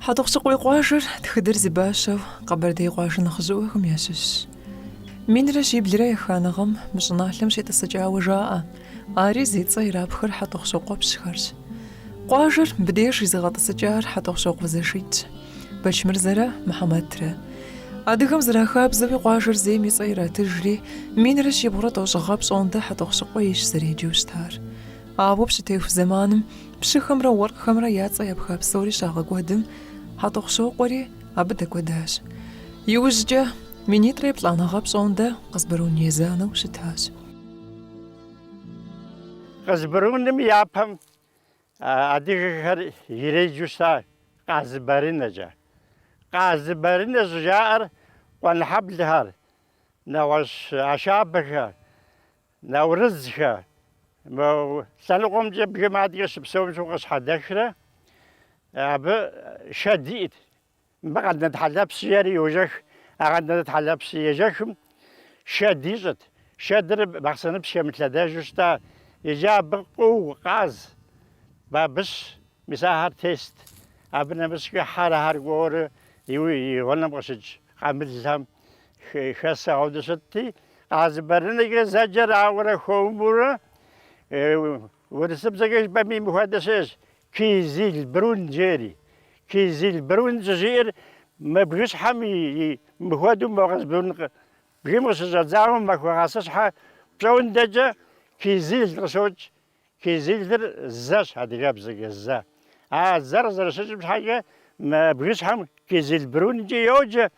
حتوخشق ويقواشر تخدر زباشو قبر دي قواشر نخزوهم ياسوس مين رشيب لراي خانغم مش نعلم شي تسجع وجاء آري زيت صيرا بخر حتوخشق وبشخرش قواشر بديش يزغط السجار حتوخشق وزشيت باش مرزرة محمد ترى أدغم زراخاب زبي قواشر زي مي صيرا تجري مين رشيب ورطو شغاب صونده حتوخشق ويش سري جوستار أبو بشتيو في زمانم بشي خمرة ورق خمرة ياتسا يبخاب سوري شاغق ودم حتوخشق وري أبدك وداش يوججه من يطريب لأنا غاب صونده قصبرون يزانو وشتاش قصبرون يابهم أديك يريجوسا قصبرين جا قصبرين زجار ونحب لهار نواش عشابك نورزك سنقوم جب جماعة يسبسون سوق حداشرة أب شديد بعد نتحلب سياري يوجش بعد نتحلب سيجشم شديد شدر بحسن بشي مثل ده جستا يجاب قو قاز بس مساهر تيست أبنا بس كحارة هرجور يوي وانا بسج عمل زم خاصة عود ستي قاز برني زجر عورة خومورة ورسب زجاج بمي مهندسش كيزيل برون جاري كيزيل برون جزير ما بغيش حمي مهودو مغز برون بغيموس زعزعهم ما كواسش ح برون دجا كيزيل رسوج كيزيل در زاش هذا جاب زجاج زر زر شج حاجة ما بغيش حم كيزيل برون جي يوجا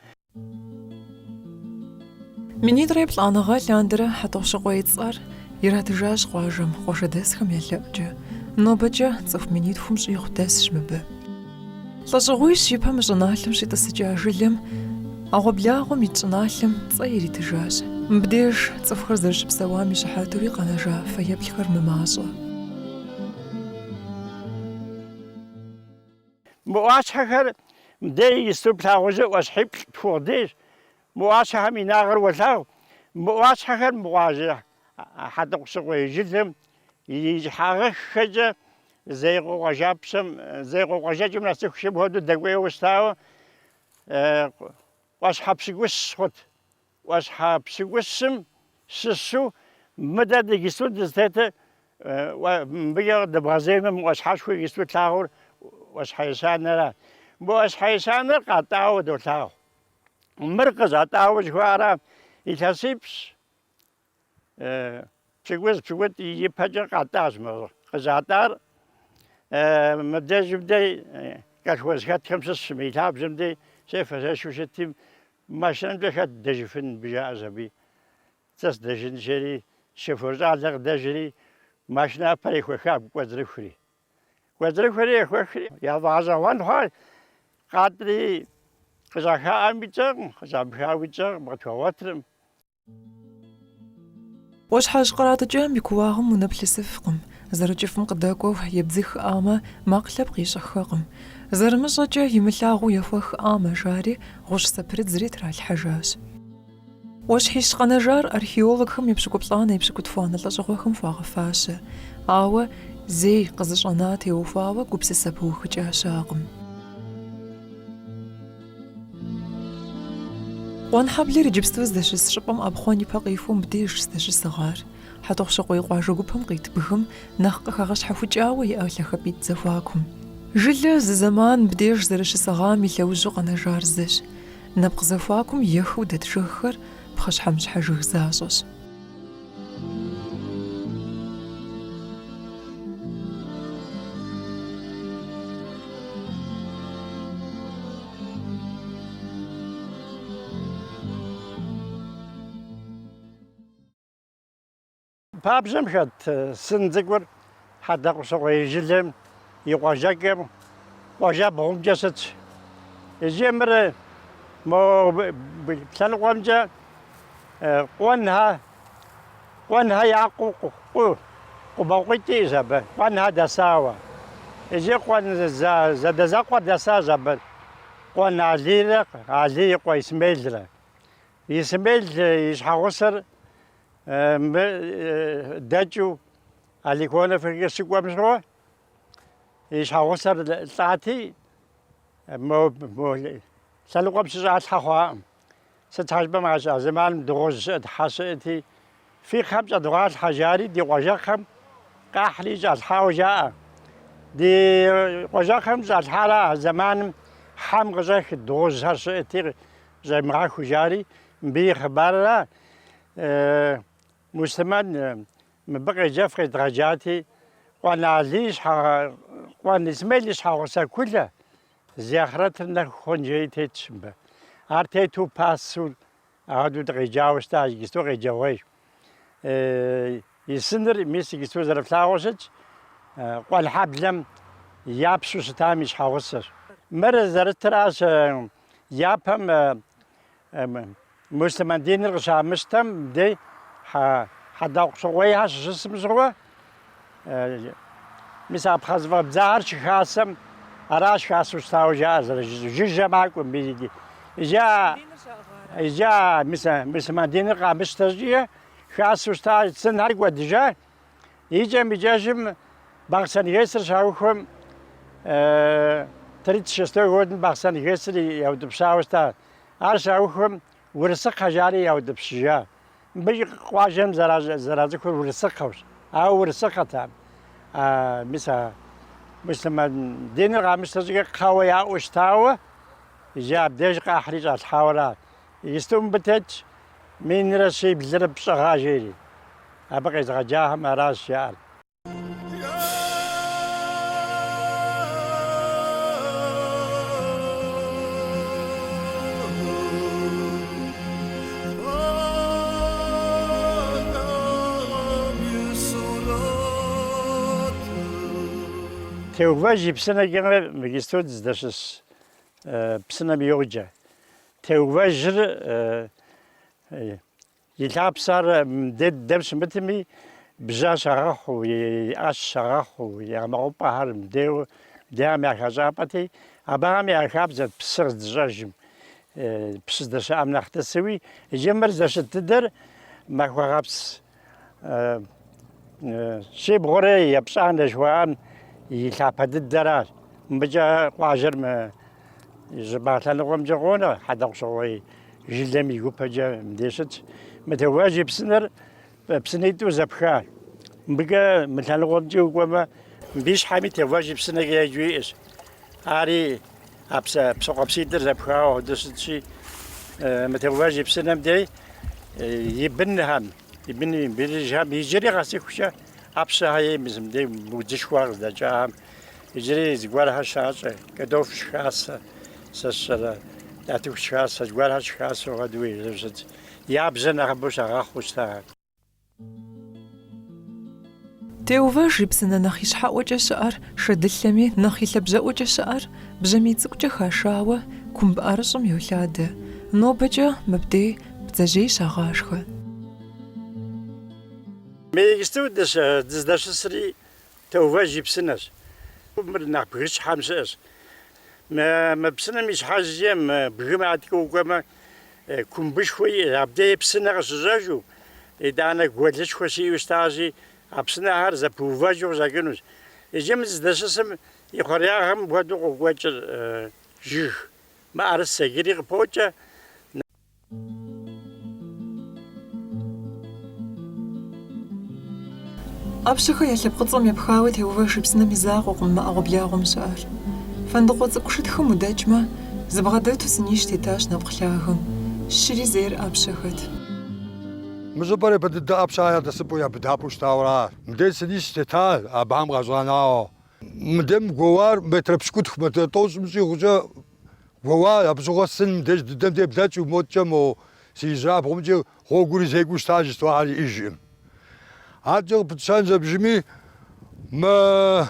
من يضرب لأنا غال لاندرة حتوخشق ويتصار يراتجاج قواجم خوش داسخم يلقجا نوبجا تصف من يدفهم شي يخداس شمبا لاشغويش يبها مش نعلم شي تسجاجلم أغو بلاغم يتنعلم تصيري تجاج مبديش تصفخر زرش بسوامي شحاتوي قناجا فيبلخر مماصة مواش حكر مدي يستبتها وجه واسحب فورديش مواش همي ناغر وثاو مواش حكر مواجه حتى قصوي جدهم يجحاغش خجة زي قوجابسم زي قوجاجم ناسك شبه هدو دقوي وستاو واسحب سيقوس خد واسحب سيقوسم سسو مدى دقيسو دستيت وبيا دبغازيم واسحب شوي يسو تلاغور واسحيسان لا واسحيسان قاطاو دو تلاغو مركز قاطاو جوارا يتحسبس بشكوز يبهجر قاطاز مرة قزاتار مبدا جبدي كشوز خد خمسة سميتها بزمدي سيف شو شتيم ماشين بخد دجفن بجا زبي تس دجن جري شفور على دجري ماشنا بري خاب وزرخري خري يا بعض وان هاي قادري قزاخا أميتر قزابخا ويتر بتواترم واش حاج قرات جام بكواهم ونبلسفقم زرجف مقداكو يبزخ آما ماقلب قيشخاقم زرمجا يملاغو يفخ آما جاري غوش سبرت زريت را الحجاج واش حيش قناجار أرخيولوغهم يبشكو بطانا يبشكو تفانا لجغوهم فاغفاشا آوا زي قزجاناتي وفاوا قبس سبوخ جاشاقم وان حبلي رجبستوز داش الشربم أبخوني باقيفون بديش داش صغار حتوخشق ويقواجو قبهم قيت بهم نخق خغش حفوجاوي يأولا خبيت زفاكم جلة زمان بديش زرش صغامي لوجو قناجار زش نبق زفاكم يخو دات شخر بخش حمش حجوه زازوش بابزم خد سنزقور حدا قصوي يجلم يقاجاكم قاجابهم جسد يجمر مو بلسان قوانجا قوانها يعقوق قباقيتي زبا قوانها دساوة يجي قوان زدزاقوا دسا زبا قوان عليلق عليق ويسميل يسميل يشحوصر دجو اللي كنا في السوق مشروع يشحوصر التعتي سلقم ساعات حخوا ستحجب مع زمان دروز حسيتي في 5 أدوات حجاري دي وجاكم قاحلي جات حاوجاء دي وجاكم جات حالا زمان حم غزاك دروز حسيتي زي معاك جاري بي خبر مسلمان مبقي جفري درجاتي وانا ليش وانا سميليش حاوسا كلها زيارتنا خونجيتي تشمبه ارتيتو باسول هادو دغيجاوش تاج جستو غيجاوي يسندر ميسي جستو زرفلاوشت قال حبلم يابسو ستاميش حاوسر مر زرتراس يابم مسلمان دين الغشامستم دي حدا شويها جسم زروا مسا بخزوا بزار شخاصم أراش خاصو ستاو جازر جيجا معكم بيجي إجا مثل دين قامش تجيه خاصو ستاو سن هرق ودجا يجا مجاجم باقسان يسر شاوكم تريد شستو غودن باقسان يسر يود بشاو ستا أرشاوكم ورسق حجاري يود بشجا بيجي قواجم زرازكم ورسق خوش أو ورسق تام مثل دين الغامس تجي قوية وشتاوة جاب ديج قاحريج الحاورات يستوم بتج من رشي بزرب شغاجيري أبقى يتغجاهم أراس شعر توجي بسنة جمع مجستود زدشس بسنة بيوجا توجر يلعب صار دد دمس متمي بجا شراخ ويأش شراخ ويعمرو بحر مديو دام يخزابتي أبام يخاب زد بسر دجاجم بس دش أم نختسوي جمر زش تدر ما خابس شيء بغري يبسان جوان يلعب هاد الدراج مبجا قاجر ما جبات لنا قوم جغونا حدا شوي جلدم يقول بجا مديشت متواجب بسنر بسنيتو زبخان بقى مثلا قوم جو قوم بيش حامي تواجب بسنر يجويش عاري بس قبسيدر زبخان ودست شي متواجب بسنر بدي يبنهم يبني بيجهم يجري غاسي خشة أبسا هاي مزم دي مودشوار دا جام يجري زغوارها شاسة كدوف شاسة سسلا داتو شاسة زغوارها شاسة غدوي لبست يابزن أخبوش أخوش تاعك تيوفاج بسنة نخي شحاء وجه شعر شدلمي نخي لبزا وجه شعر بجميت وجه خاشاوة كم بأرسم يولاد نو بجا مبدي بتجي شغاشخه ميجستو دش سري توجي بسناش مرنا بغيش حمساس ما بسنا مش حاجه ما بغماتك وكما كم بشوي ابدا بسنا غزاجو اذا انا قولش خوشي استاذي ابسنا هر زبوفاجو زاكنوس يجمز دش سم يخرياهم بودو قوچ جيخ ما ارس سجري بوچا أبشخة يلي بقصم يبخاوي تيوفاش بسنا مزاق وقم أغبلاغم سؤال فندقو تقشتخم وداجمة زبغداتو سنيش تيتاش نبقلاهم الشري زير أبشخت مزبري بدأ أبشايا دسبو يا بدابوش تاورا مدين سنيش تيتال أبام غزاناو مدام قوار متربشكوتخ متطوز مزي غزا قوار أبشخة سن مديش دم دي بداتو موتجمو سيجاب غمجي غوغوري زيقوش تاجي تواري إيجيم عادل بتسان زبجمي ما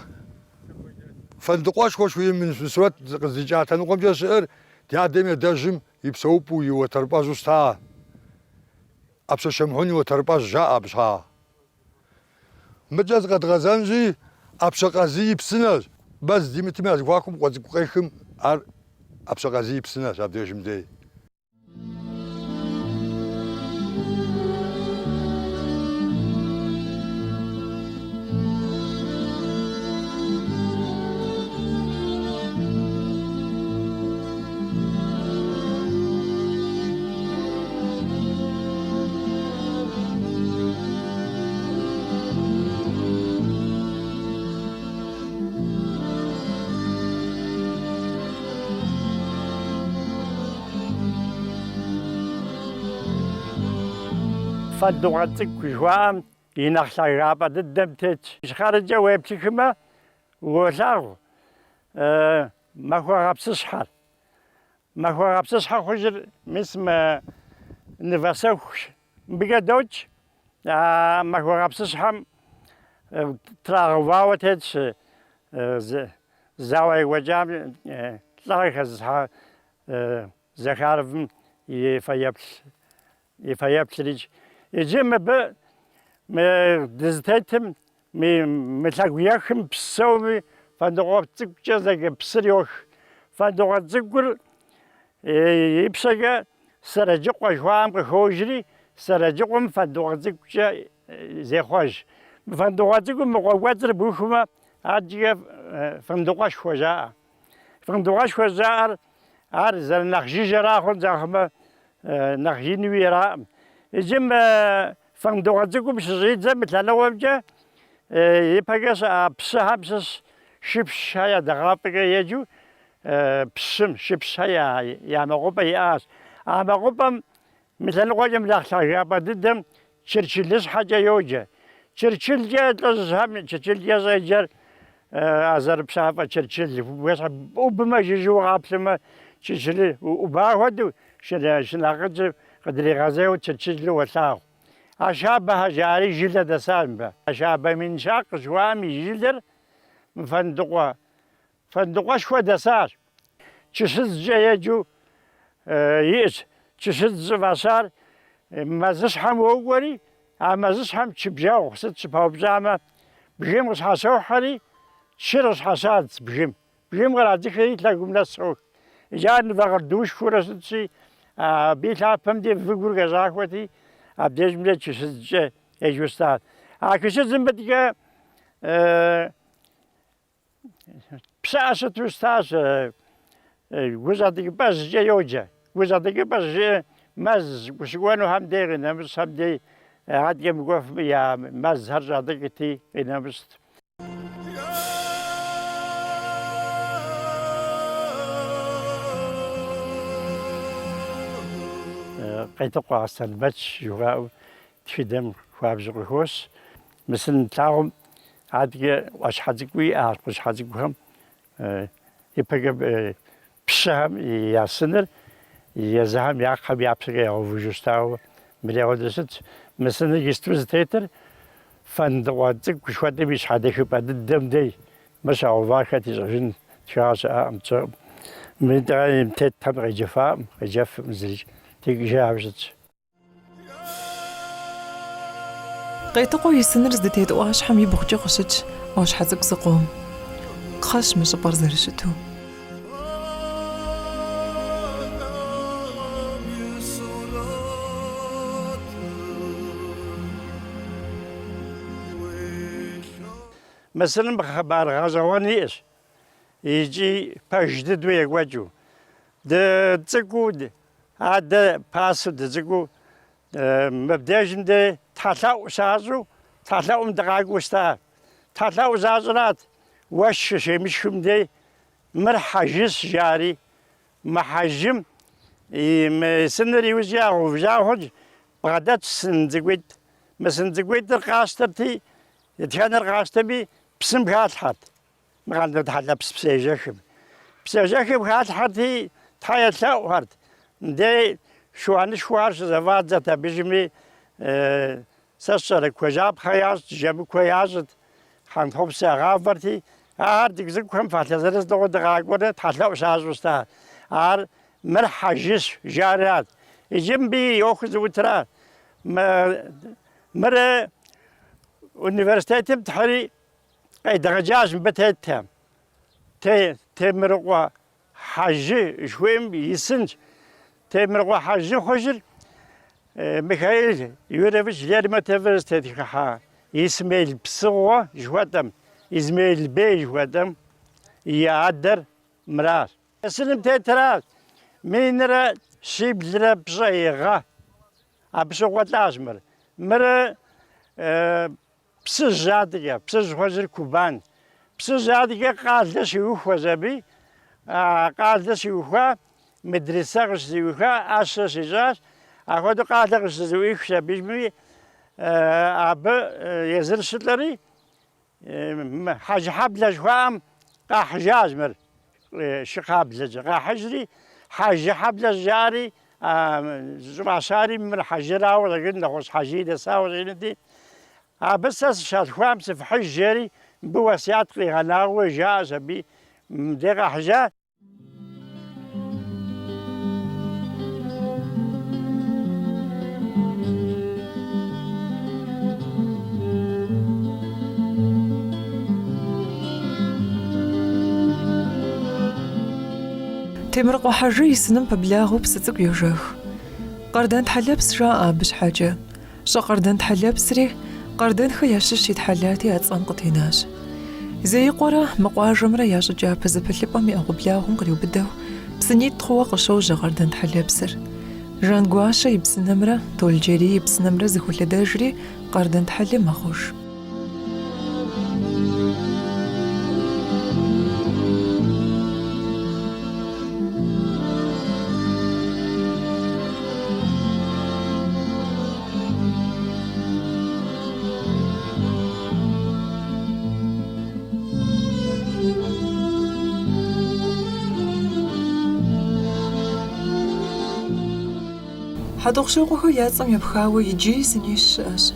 فندقواش خوش ويا من سوات زيجات أنا قم جالس تعدم يدجم يبسوبو يوتربازو ستا أبس شمحوني وترباز جاء بسها مجاز قد غزانجي أبس قزي بسناز بس دي متماز واكم وزقيخم أبس قزي بسناز أبديجم دي فندقة كجوام ينخل رابط الدم تيت خارج جواب تكما ولاغ ما هو غابس شحال ما هو غابس شحال خجر مسم نفسوش بقى دوتش ما هو غابس شحال تراغواو تيتش زاوي وجام تلاقي زها زخارف يفيبس ليج يجمع ب دزتيتم متلاقيهم بسوي فندقوا تزكجة زي بسريوش فندقوا تزكر يبسجة سرجق وجوام كهوجري سرجقهم فندقوا تزكجة زي خوج فندقوا تزكر مقواتر بوشما عادية فندقوا شوجاء فندقوا شوجاء عارز النخجي جراخون زخمة نخجي نويرا يجم فندقوا تزكر بشجيت زي مثل لوابجة يبقاش بسها بسس شبش هيا دغابك يجو بسم شبش هيا يا مغوبة ياس مغوبة مثل الغجم لاخلا يابا ضدم تشرشلس حاجة يوجا تشرشل جا تلزهم تشرشل جا زيجر أزر بسافة تشرشل وبما جيجو غابسما تشرشل وباهودو شناقج قدري غازيو تشرشل وساو أشابه جاري جلد دسامبا أشابه من شاق جوامي جلدر فندقوا شو دسار تشز جايجو يئس تشز فاسار مازش حم ووري مازش حم تشبجاو خصت تشبهو بزعما بجيم غش حاسو حري تشرش حساد بجيم غير هذيك تلاقوا ناس سوق جان فغردوش فرصتي بيتها فهمتي في غور غزاكوتي أبديش ملي تشز يجوستاد كيش زنبتك بساسة وستاس وزادك بس جيوجا وزادك بس مز وشوانو هم ديرنا بس هم دي عاد يوم وقف يا مز هرجع دقتي إنا بس قيتقوا عسل باتش جواو تفيدم خواب زغوس مثل تاعهم عاد واش حدقوي واش حدقوهم يبقى بسهم ياسنر يزهم يعقب يابسقي أو وجستاو مليون دست مثلا يستوز تيتر فندقاتك وشوات بيش حدك بعد الدم دي مش عوضاك تيجين شاش أمتى من دايم تتم جفاء جف مزرج تيجي جابجت قيتقو يسنر زدتيت واش حمي بوخجي قشت واش حزق سقوم خاش مش برزرشتو مثلا بخبار غزواني إيش يجي بجدد ويجوجو ده تزكود هذا باسو تزكو مبدأ ده تطلع سازو تطلع دقائق وستا تطلع زازرات وش شيء مش هم ده مرحجز جاري محجم سنري وزياه وزاهج بغداد سنزقيد مثلا زقيد القاسترتي يتكان القاستبي بسم بهات حد ما غادي تحل بسيجاكم بهات حد تحيا تلاو هرد دي شوان شوار زواد زتا بيجمي سسر كوجاب خياز جاب كوياز خان خوب ساغافرتي هردك زكم فاتزرز دو دغاغوره تحلو سازوستا ار مرحجس جارات جنبي ياخذ وترا مر universitetim تحري اي درجاج بتهتم تمرقوا حاجة شويم يسنج تمرقوا حاجة خجر ميخائيل يورفش ليرما تفرستي خا يسميل بسوا جواتم يسميل بي جواتم يعدر مرار اسلم تترا مينرا شيبلرا بزايغا ابسوا لازمر مر بسجادية بسجوزر كوبان بسجادية قال ده شيوخ وزبي قال ده شيوخا مدرسة شيوخا أساس إزاز أخذ قال ده شيوخ شبيجمي أبى يزر شلري حاجة حبل جوام قاحجاز مر شقاب زج قاحجري حاجة حبل جاري زماساري من حجرا ولا قلنا خوش حجيدة ساوي دي بس شاد خوامس في حجري بوسيات لي غناوي جاز بي مدير حجا تمرق وحاجة سنم ببلاغو بستك يوجخ قردان تحلبس جاء بش حاجة شا قردان تحلبس ري قردان خياشش يتحلاتي أتصنقط هناش زي قرى مقواجم را ياشو جابا زبلبا مي أغبلاغون قريو بدو بسنيت تخوا قشوجة قردان تحلبسر جان قواشا يبسنمرا تول جيري يبسنمرا زخول داجري قردان تحلي مخوش حدوخشوقو ياتسم يبخاوي يجي سنيش أش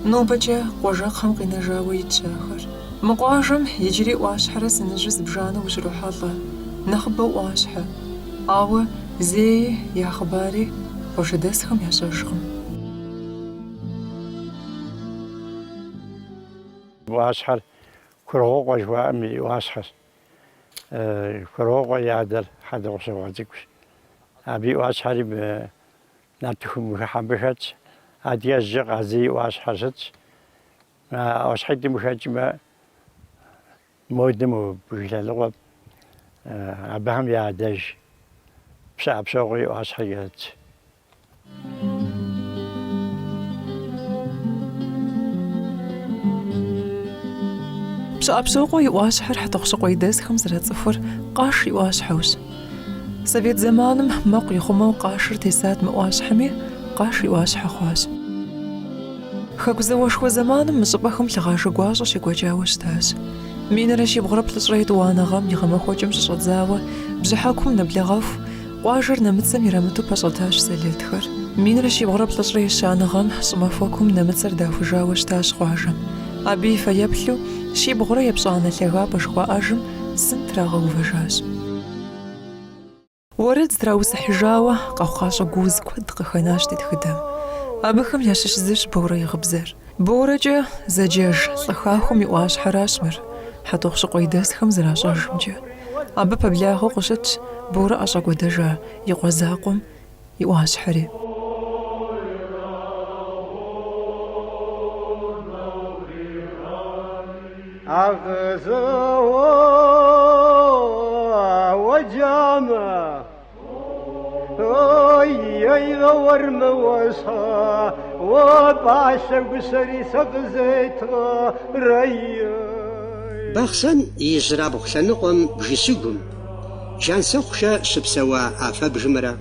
نوبجا قوجاقهم قينجاوي يتشاخر مقواجم يجري واشحر سنجز بجانو وشروح الله نخبو واشحر آوه زي يا خباري وشدسهم يا شاشخم واشحر كروغ وجوا أمي واشحر كروغ يادر حدوخشوقو تكوش أبي واشحري ناتهم حبشت عادي الزق عزي واش حشت واش حد مشاج ما مودم بجلالغ أبهم يعدج بسعب شوقي واش حيات بسعب شوقي واش حر حتوخشوقي داس 5 صفر قاش واش حوش سبيت زمانم موقي خمو قاشر تيسات مواش حمي قاشي واش حخواش خاكو زواش خو زمانم مصباخم لغاشو قواش شكوا جاوش تاش مين راشي بغرب لصريت وانا غام يغم خوجم ششط زاوة بزحاكم نبلغاف قواجر نمتسم يرمتو باشلتاش سليتخر مين راشي بغرب لصريت شان غام صمافوكم نمتسر دافو جاوش تاش قواجم أبي فيبلو شي بغرا يبصانا لغاب شقوا أجم سنتراغو فجاج ورد تراوس حجاوة قوقاشا جوز كود قخناش تتخدم أبخم ياشش زش بورا يغبزر بورجا زجاج صخاخم يواش حراشمر حتوخش قويداسخم زراشا جمجا أبا ببلاغو قشت بورا أشا قودجا يقوزاقم يواش حري وجامع أي غور موسها وبعشق سري سقزيتها ري بخسن يزرع بخسنقم بجسقم جانسوخشا سبسوا آفا بجمرا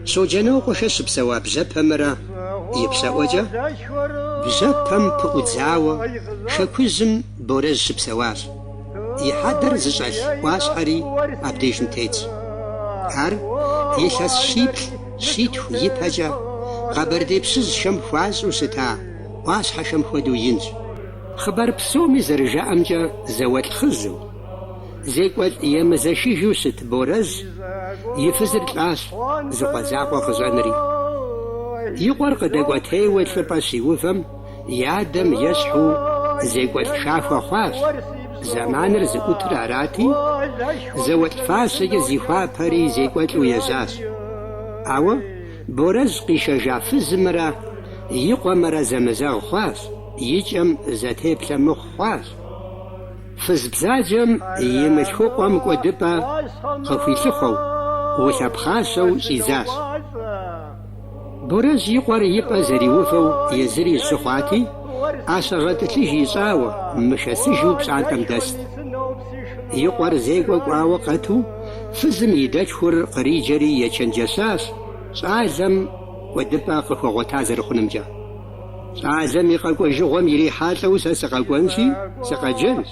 سوجانوخشا سبسوا بزبهمرا يبسا وجه بزبهم بقودزاوة شاكوزم بورز سبسواز يحضر زجل واسحري أبديشن تيتس هر يشاس شيبل شيتو يبهجا قبردي بسز شمخواز وستا واسحا شمخودو ينز خبر بسومي زرجا أمجا زوات خزو زيكوات يمزاشيجو ست بورز يفزر العاس زقازاقو خزانري يقور قدقوات هيوات لباسي وفم يادم يسحو زيكوات شافا خواز زمان رزقوت راراتي زوات فاسي زيخوا باري زيكوات ويزاز أوا بورز قيشا جاف زمرا يقوى مرا زمزاو خواز يجم زاتيب لمخ خواز فزبزاجم يملحو قوام قدبا خفي لخو وثبخاسو إزاز بورز يقور يبقى زريوفو يزري الزخواتي أصغت لجي صاوة مشاسجو بسعتم دست يقور زيقو قواوة قتو فزم يدجخر قريجري يچن جساس صعزم ودبا قفو غتازر خنمجا щӏалэм и къэкӏуэжыгъуэм ирихьалӏэу сэ сыкъэкӏуэнщи, сыкъэджэнщ.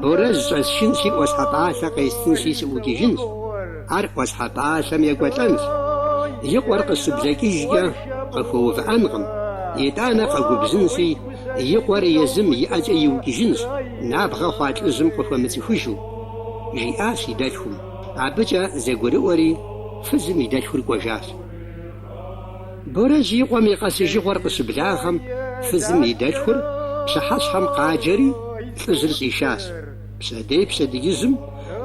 Борэз щӏэсшынщи, ӏуащхьэпӏалъэ къестынщи, сыӏукӏыжынщ. Ар ӏуащхьэпӏалъэм екӏуэлӏэнщ. И къуэр къыщыблэкӏыжкӏэ къыхуэувыӏэнкъым. ИтӀанэ къэгубзынщи, и къуэр езым иӏэкӏэ иукӏыжынщ, набгъэ хъуа лӏыжьым къыхуэмыцӏыхужу. Жиӏащ и дэлъхум. Абыкӏэ зэгурыӏуэри фызым и дэлъхур кӏуэжащ. Борэз и къуэм и къэсыжыгъуэр къыщыблагъэм, фызым и дэлъхур пщыхьэщхьэм къаджэри лӏыжьыр щӏишащ. Пщэдей пщэдыжьым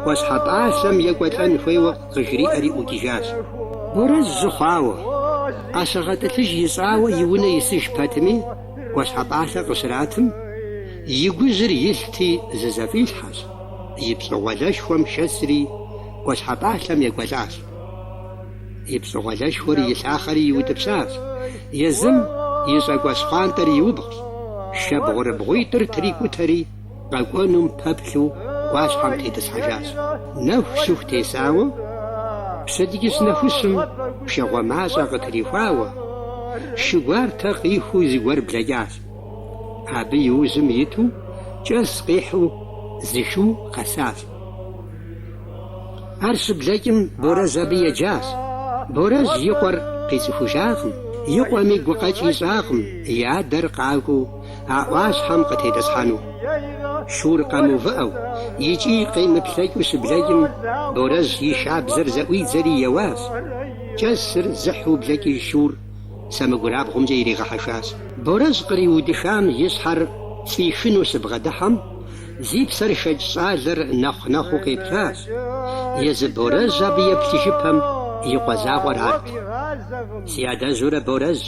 ӏуащхьэпӏалъэм екӏуэлӏэн хуейуэ къыжриӏэри ӏукӏыжащ. Борэз жьы хъуауэ, ӏэщагъэтӏылъыжь ищӏауэ и унэ исыж пэтми, ӏуащхьэпӏалъэ къыщратым, и гужьыр илъти зызэфӏилъхьэщ. И пщӏыгъуэлэшхуэм шэсри ӏуащхьэпӏалъэм екӏуэлӏащ. И пщӏыгъуэлэшхуэр илъахъэри иутӏыпщащ. Езым и щӏакӏуэщхъуантӏэр иубгъущ. Шэбгъурыбгъуитӏыр трикӏутэри къэкӏуэнум пэплъу ӏуащхьэм тетӏысхьэжащ. Нэху щыху тесауэ, пщэдджыжь нэхущым пшагъуэ мащӏэ къытрихуауэ, шыгуартэ къихуу зыгуэр блэкӏащ. Абы и ужьым иту кӏэс къихьу зышу къэсащ. Ар щыблэкӏым Борэз абы еджащ. Борэз и къуэр къицӏыхужакъым, и къуэми гукъэкӏ ищӏакъым, и адэр къакӏуэу а ӏуащхьэм къытетӏысхьэну. Шур къэмыувыӏэу, икӏи къемыплъэкӏыу щыблэкӏым, Борэз и шабзэр зэӏуидзэри еуащ. Кӏэсыр зыхьу блэкӏыж шур сэмэгурабгъумкӏэ иригъэхьэжащ. Борэз къриудыхам и щхьэр цӏишыну щыбгъэдыхьэм, зи псэр шэч щӏалэр нэхъу-нэхъуу къеплъащ. Езы Борэз абы еплъыжыпэм и къуэ арт. Си адэжьурэ Борэз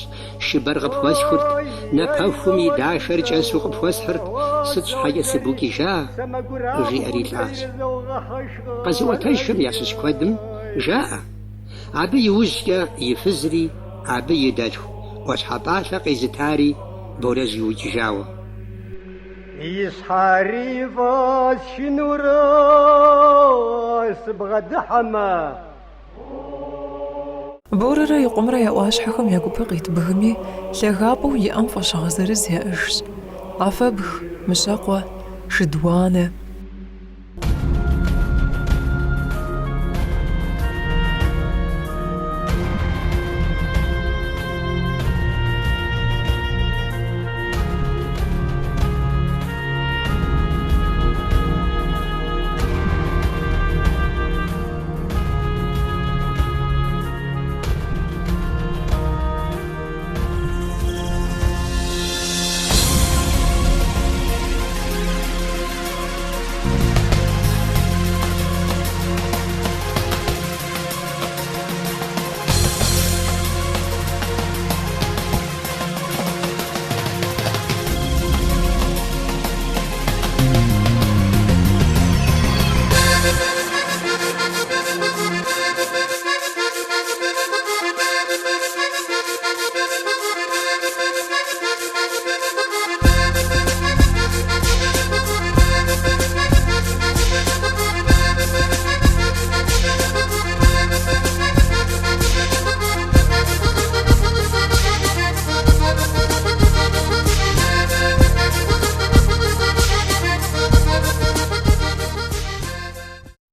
шыбэр къыпхуэсхурт, напэхум и дашэр кӏэсу къыпхуэсхьырт, сыт щхьэкӏэ сыбукӏыжа, жиӏэри лӏащ. Къэзыӏуэтэжхэм ящыщ куэдым жаӏэ. Абы иужькӏэ и фызри, абы и дэлъху ӏуащхьэпӏалъэ къезытари Борэз иукӏыжауэ. Исхьари фӏэсшынурэ сыбгъэдыхьэмэ. Борэрэ и къуэмрэ я ӏуащхьэхэм я гупыр къитбгми, лъагапӏэу иӏэм фӏэщыгъэ зырыз яӏэжщ. Къафэбг, мыщэкъуэ, шыдуанэ,